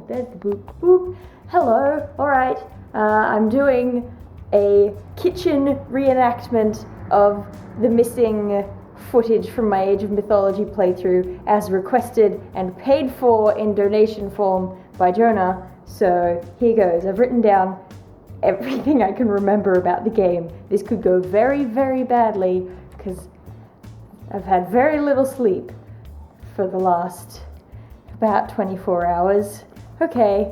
Oh, there's the boop. Boop. Hello. Alright. I'm doing a kitchen reenactment of the missing footage from my Age of Mythology playthrough as requested and paid for in donation form by JonaH. So here goes. I've written down everything I can remember about the game. This could go very, very badly because I've had very little sleep for the last about 24 hours. Okay,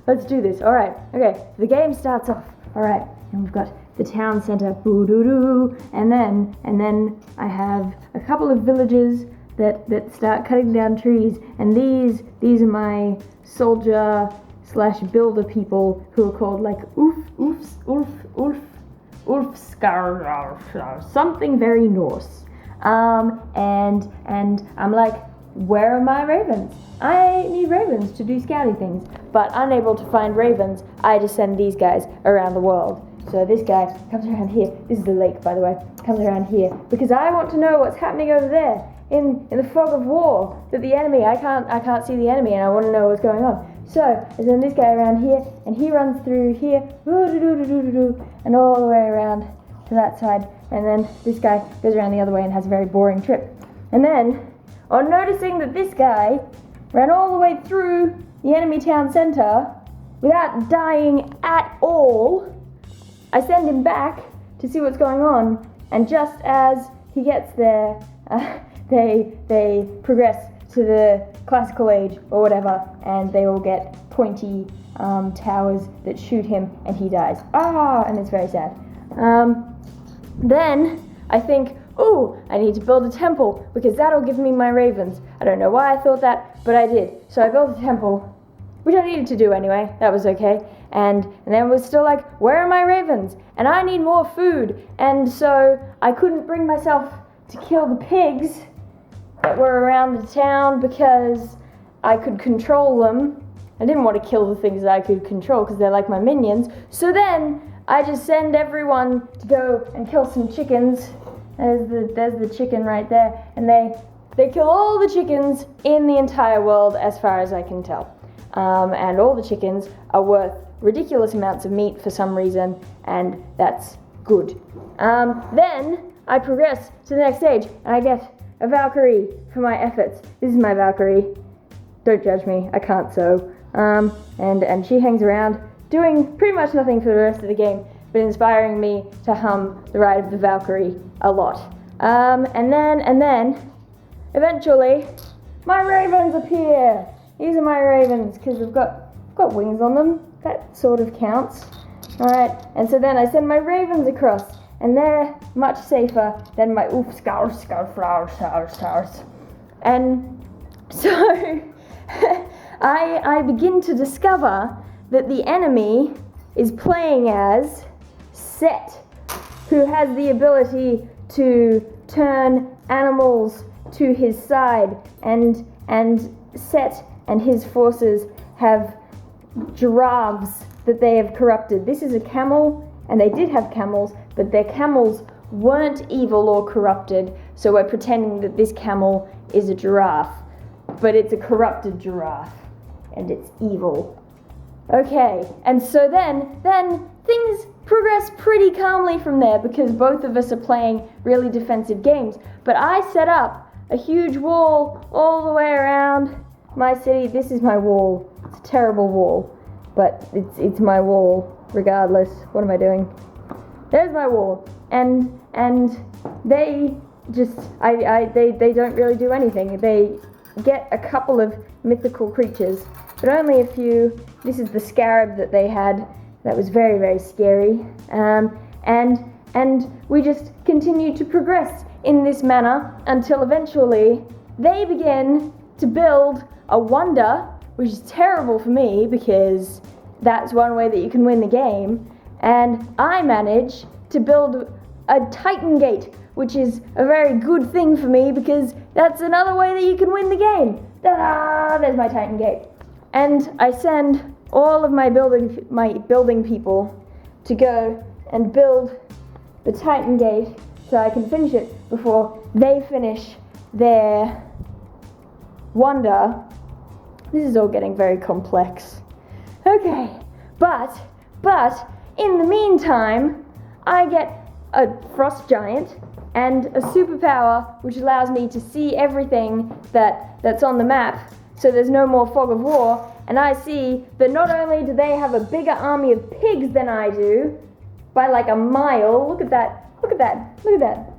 let's do this. Alright, okay, the game starts off. Alright, and we've got the town center, boo-doo-doo, and then I have a couple of villages that start cutting down trees, and these are my soldier / builder people who are called like Ulfskar, something very Norse. And I'm like, where are my ravens? I need ravens to do scouty things, but unable to find ravens, I just send these guys around the world. So this guy comes around here. This is the lake, by the way. Comes around here because I want to know what's happening over there in the fog of war. That the enemy, I can't see the enemy, and I want to know what's going on. So I send this guy around here, and he runs through here, and all the way around to that side. And then this guy goes around the other way and has a very boring trip. And then, on noticing that this guy ran all the way through the enemy town center without dying at all, I send him back to see what's going on. And just as he gets there, they progress to the classical age or whatever, and they all get pointy towers that shoot him, and he dies. And it's very sad. Then I think, I need to build a temple because that'll give me my ravens. I don't know why I thought that, but I did. So I built a temple, which I needed to do anyway. That was okay. And then it was still like, where are my ravens? And I need more food. And so I couldn't bring myself to kill the pigs that were around the town because I could control them. I didn't want to kill the things that I could control because they're like my minions. So then I just send everyone to go and kill some chickens. There's the chicken right there. And they kill all the chickens in the entire world as far as I can tell. And all the chickens are worth ridiculous amounts of meat for some reason, and that's good. Then I progress to the next stage, and I get a Valkyrie for my efforts. This is my Valkyrie. Don't judge me, I can't sew. And she hangs around, doing pretty much nothing for the rest of the game, but inspiring me to hum the Ride of the Valkyrie a lot. And then, eventually, my ravens appear. These are my ravens, because they've got wings on them. That sort of counts. Alright, and so then I send my ravens across, and they're much safer than my Ulfskars. And so I begin to discover that the enemy is playing as Set, who has the ability to turn animals to his side, and Set and his forces have giraffes that they have corrupted. This is a camel, and they did have camels, but their camels weren't evil or corrupted, so we're pretending that this camel is a giraffe, but it's a corrupted giraffe, and it's evil. Okay, and so then things progress pretty calmly from there because both of us are playing really defensive games, but I set up a huge wall all the way around my city. This is my wall. It's a terrible wall, but it's my wall regardless. What am I doing? There's my wall, and they just they don't really do anything. They get a couple of mythical creatures, but only a few. This is the scarab that they had. That was very, very scary. And we just continue to progress in this manner until eventually they begin to build a wonder, which is terrible for me because that's one way that you can win the game, and I manage to build a Titan Gate, which is a very good thing for me because that's another way that you can win the game. Ta-da! There's my Titan Gate. And I send all of my building people to go and build the Titan Gate so I can finish it before they finish their wonder. This is all getting very complex. Okay, but in the meantime, I get a frost giant and a superpower which allows me to see everything that's on the map, so there's no more fog of war. And I see that not only do they have a bigger army of pigs than I do, by like a mile. Look at that. Look at that. Look at that.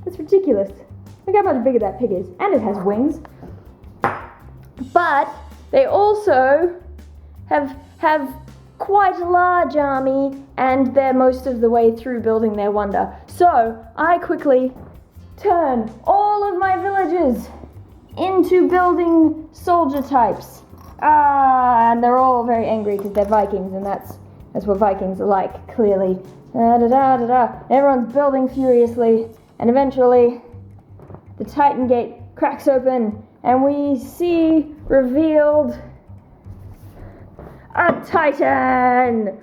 That's ridiculous. Look how much bigger that pig is. And it has wings. But they also have quite a large army, and they're most of the way through building their wonder. So I quickly turn all of my villagers into building soldier types. And they're all very angry because they're Vikings, and that's what Vikings are like, clearly. Everyone's building furiously, and eventually the Titan gate cracks open, and we see revealed a Titan!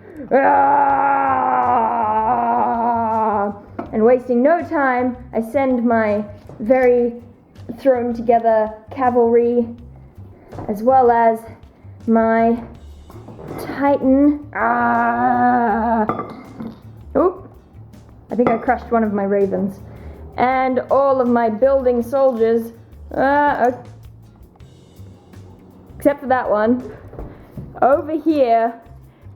And wasting no time, I send my very thrown together cavalry, as well as my Titan. Oh, I think I crushed one of my ravens. And all of my building soldiers, except for that one, over here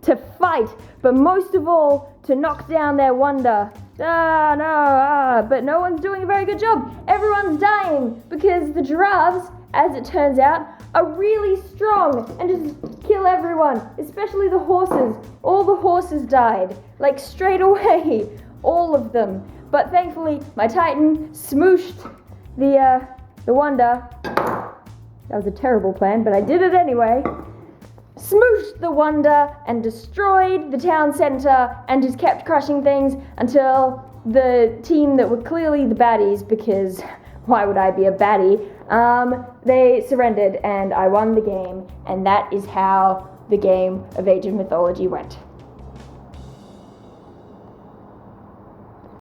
to fight, but most of all to knock down their wonder. But no one's doing a very good job. Everyone's dying because the giraffes, as it turns out, are really strong and just kill everyone, especially the horses. All the horses died, like straight away, all of them. But thankfully, my Titan smooshed the wonder. That was a terrible plan, but I did it anyway. Smooshed the wonder and destroyed the town center and just kept crushing things until the team that were clearly the baddies, because why would I be a baddie? They surrendered and I won the game, and that is how the game of Age of Mythology went.